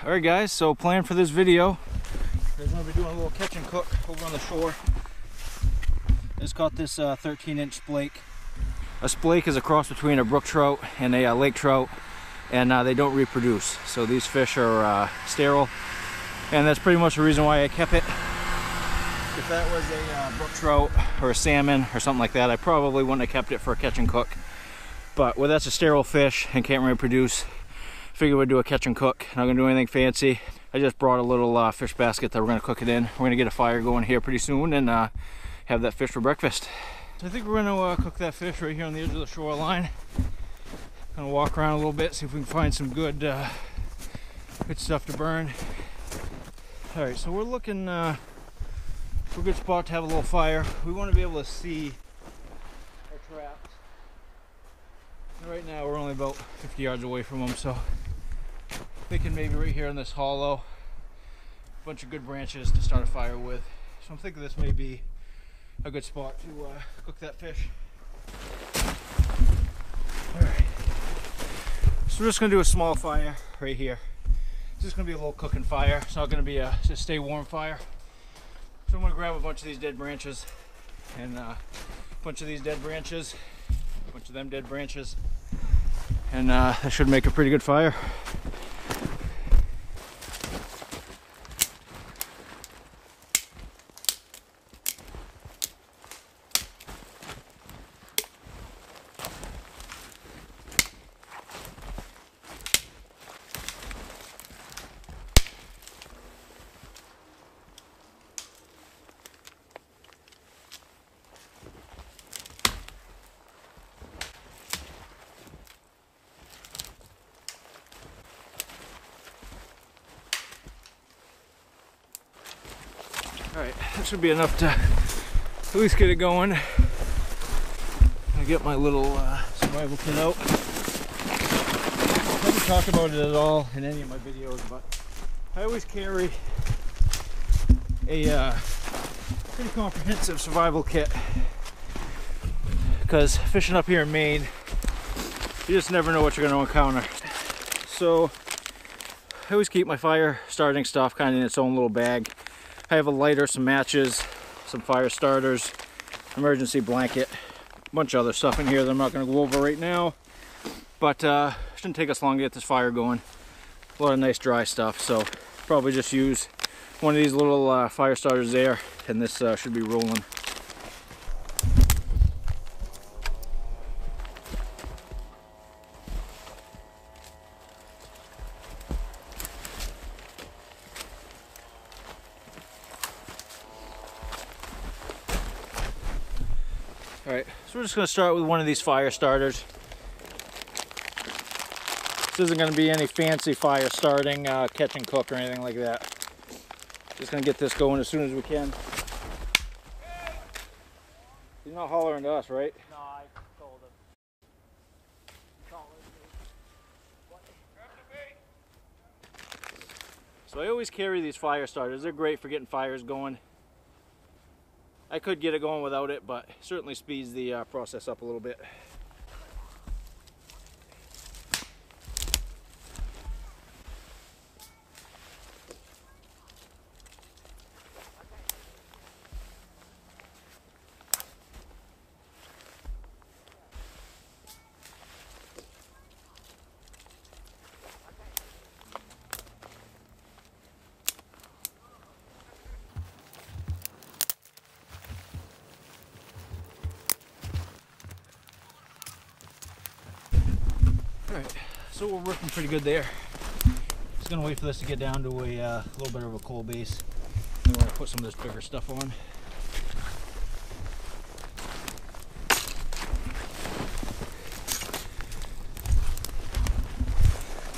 Alright guys, so plan for this video, we're going to be doing a little catch and cook over on the shore. I just caught this 13-inch splake. A splake is a cross between a brook trout and a lake trout, and they don't reproduce. So these fish are sterile, and that's pretty much the reason why I kept it. If that was a brook trout or a salmon or something like that, I probably wouldn't have kept it for a catch and cook. But well, that's a sterile fish and can't reproduce. Figured we'd do a catch and cook. Not gonna do anything fancy. I just brought a little fish basket that we're gonna cook it in. We're gonna get a fire going here pretty soon and have that fish for breakfast. So I think we're gonna cook that fish right here on the edge of the shoreline. Gonna walk around a little bit, see if we can find some good stuff to burn. All right, so we're looking for a good spot to have a little fire. We want to be able to see our traps. And right now we're only about 50 yards away from them, so thinking maybe right here in this hollow, a bunch of good branches to start a fire with. So I'm thinking this may be a good spot to cook that fish. Alright, so we're just going to do a small fire right here. It's just going to be a little cooking fire. It's not going to be a just stay warm fire. So I'm going to grab a bunch of these dead branches and a bunch of these dead branches, a bunch of them dead branches, and that should make a pretty good fire. Alright, that should be enough to at least get it going. I get my little survival kit out. I haven't talked about it at all in any of my videos, but I always carry a pretty comprehensive survival kit because fishing up here in Maine, you just never know what you're going to encounter. So I always keep my fire starting stuff kind of in its own little bag. I have a lighter, some matches, some fire starters, emergency blanket, a bunch of other stuff in here that I'm not going to go over right now. But it shouldn't take us long to get this fire going. A lot of nice dry stuff, so probably just use one of these little fire starters there, and this should be rolling. Alright, so we're just going to start with one of these fire starters. This isn't going to be any fancy fire starting, catch and cook or anything like that. Just going to get this going as soon as we can. He's not hollering to us, right? No, I told him. So I always carry these fire starters. They're great for getting fires going. I could get it going without it, but it certainly speeds the process up a little bit. Alright, so we're working pretty good there. Just gonna wait for this to get down to a little bit of a coal base. And we're gonna put some of this bigger stuff on.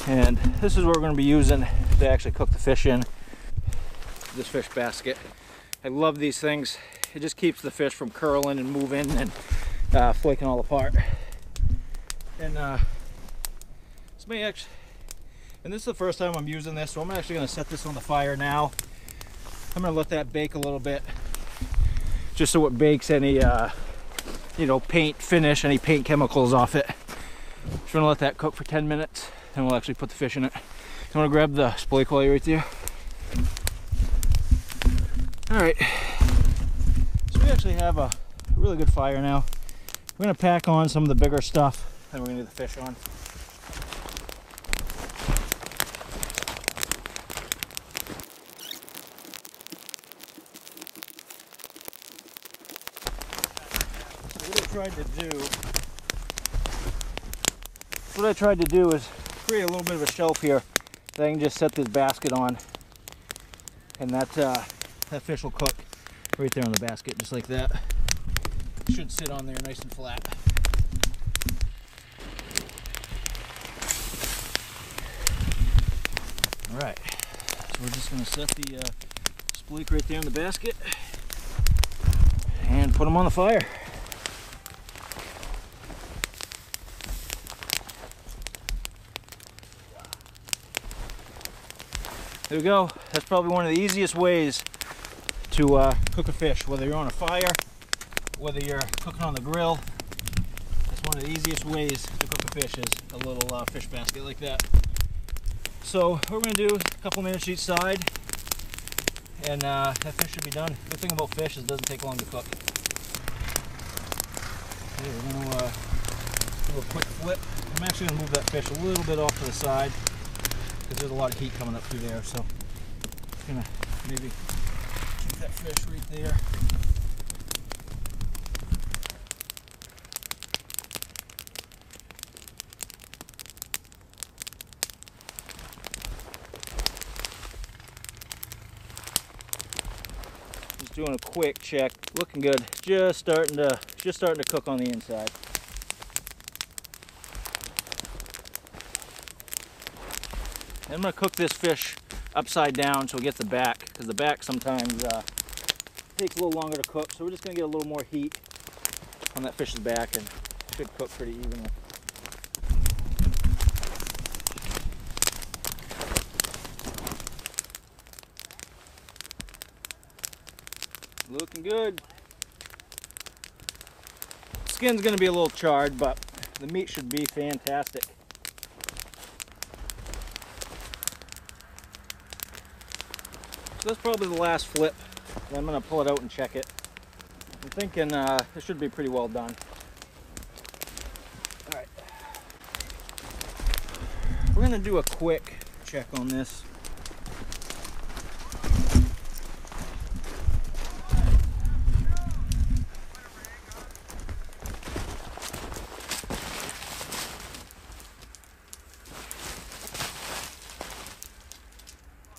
And this is what we're gonna be using to actually cook the fish in. This fish basket. I love these things. It just keeps the fish from curling and moving and flaking all apart. And and this is the first time I'm using this, so I'm actually going to set this on the fire now. I'm going to let that bake a little bit, just so it bakes any, paint finish, any paint chemicals off it. Just going to let that cook for 10 minutes, and we'll actually put the fish in it. you want to grab the splake while you're right there? Alright, so we actually have a really good fire now. We're going to pack on some of the bigger stuff, and we're going to do the fish on. So what I tried to do is create a little bit of a shelf here that I can just set this basket on, and that fish will cook right there on the basket, just like that. It should sit on there nice and flat. All right, so we're just going to set the splake right there in the basket and put them on the fire. There we go. That's probably one of the easiest ways to cook a fish, whether you're on a fire, whether you're cooking on the grill. That's one of the easiest ways to cook a fish, is a little fish basket like that. So what we're going to do is a couple minutes each side, and that fish should be done. The thing about fish is it doesn't take long to cook. Okay, we're going to do a quick flip. I'm actually going to move that fish a little bit off to the side, because there's a lot of heat coming up through there, so I'm going to maybe keep that fish right there. Just doing a quick check, looking good. Just starting to cook on the inside. I'm going to cook this fish upside down so we get the back, because the back sometimes takes a little longer to cook. So we're just going to get a little more heat on that fish's back, and it should cook pretty evenly. Looking good. Skin's going to be a little charred, but the meat should be fantastic. So that's probably the last flip. Then I'm going to pull it out and check it. I'm thinking this should be pretty well done. Alright. We're going to do a quick check on this.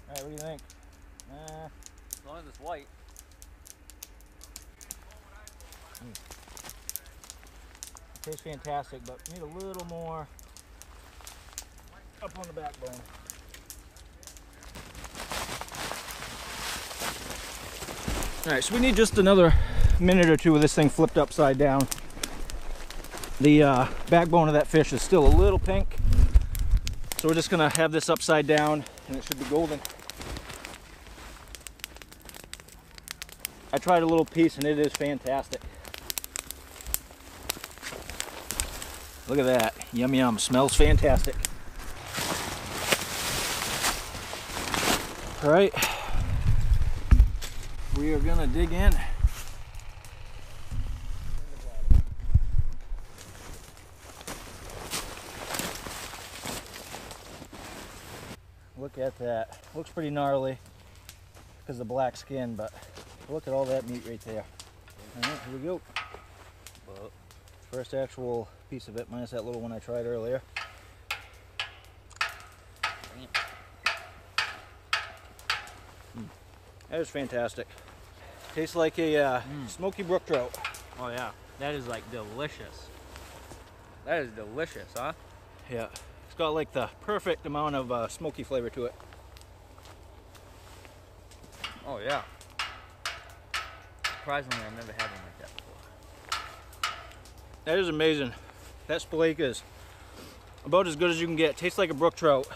Alright, what do you think? As long as it's white. It tastes fantastic, but we need a little more up on the backbone. Alright, so we need just another minute or two with this thing flipped upside down. The backbone of that fish is still a little pink, so we're just going to have this upside down and it should be golden. I tried a little piece and it is fantastic. Look at that. Yum yum. Smells fantastic. Alright. We are going to dig in. Look at that. Looks pretty gnarly because of the black skin, but look at all that meat right there. Alright, here we go. First actual piece of it, minus that little one I tried earlier. That is fantastic. Tastes like a smoky brook trout. Oh yeah, that is like delicious. That is delicious, huh? Yeah, it's got like the perfect amount of smoky flavor to it. Oh yeah. Surprisingly, I've never had one like that before. That is amazing. That splake is about as good as you can get. Tastes like a brook trout.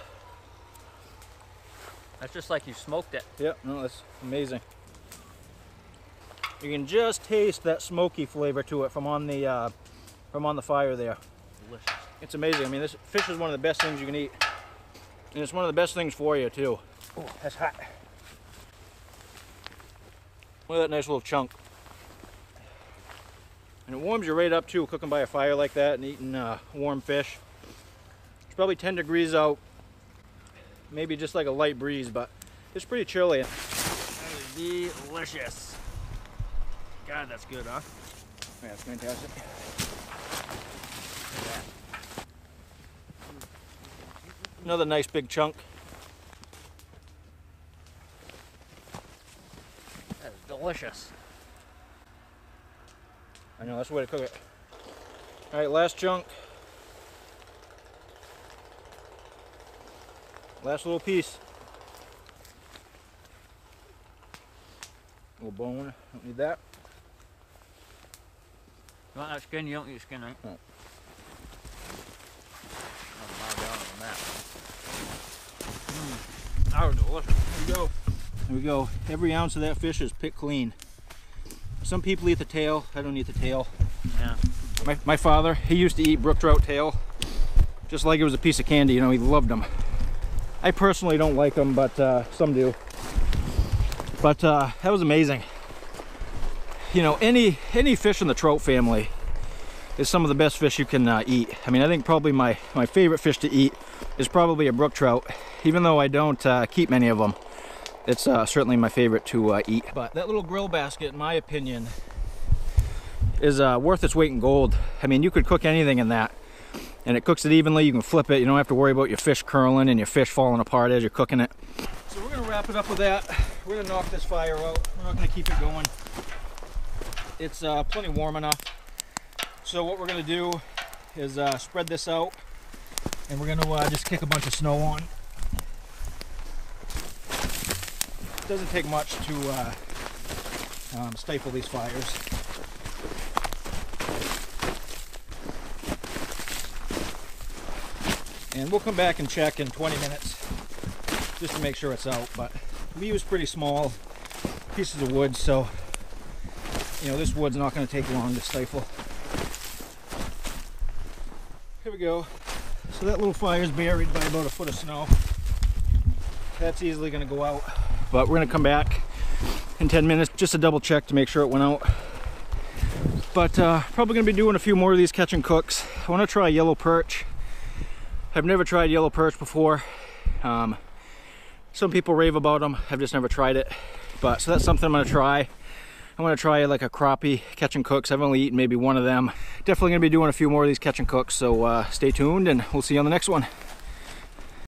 That's just like you smoked it. Yep, no, that's amazing. You can just taste that smoky flavor to it from on the fire there. Delicious. It's amazing. I mean, this fish is one of the best things you can eat. And it's one of the best things for you too. Oh, that's hot. Look at that nice little chunk. And it warms you right up too, cooking by a fire like that and eating warm fish. It's probably 10 degrees out. Maybe just like a light breeze, but it's pretty chilly. That is delicious. God, that's good, huh? Yeah, it's fantastic. Another nice big chunk. That is delicious. I know, that's the way to cook it. All right, last chunk. Last little piece. Little bone, don't need that. You want that skin? You don't eat skin, right? No. That was delicious. Here we go. Here we go. Every ounce of that fish is picked clean. Some people eat the tail. I don't eat the tail. Yeah. My father, he used to eat brook trout tail just like it was a piece of candy. You know, he loved them. I personally don't like them, but some do. But that was amazing. You know, any fish in the trout family is some of the best fish you can eat. I mean, I think probably my favorite fish to eat is probably a brook trout. Even though I don't keep many of them, it's certainly my favorite to eat. But that little grill basket, in my opinion, is worth its weight in gold. I mean, you could cook anything in that, and it cooks it evenly. You can flip it. You don't have to worry about your fish curling and your fish falling apart as you're cooking it. So we're gonna wrap it up with that. We're gonna knock this fire out. We're not gonna keep it going. It's plenty warm enough. So what we're gonna do is spread this out, and we're gonna just kick a bunch of snow on. It doesn't take much to stifle these fires. And we'll come back and check in 20 minutes just to make sure it's out. But we use pretty small pieces of wood, so you know, this wood's not going to take long to stifle. Here we go. So that little fire is buried by about a foot of snow. That's easily going to go out. But we're going to come back in 10 minutes just to double check to make sure it went out. But probably going to be doing a few more of these catch and cooks. I want to try yellow perch. I've never tried yellow perch before. Some people rave about them. I've just never tried it. But so that's something I'm going to try. I'm going to try like a crappie catch and cooks. I've only eaten maybe one of them. Definitely going to be doing a few more of these catch and cooks. So stay tuned and we'll see you on the next one.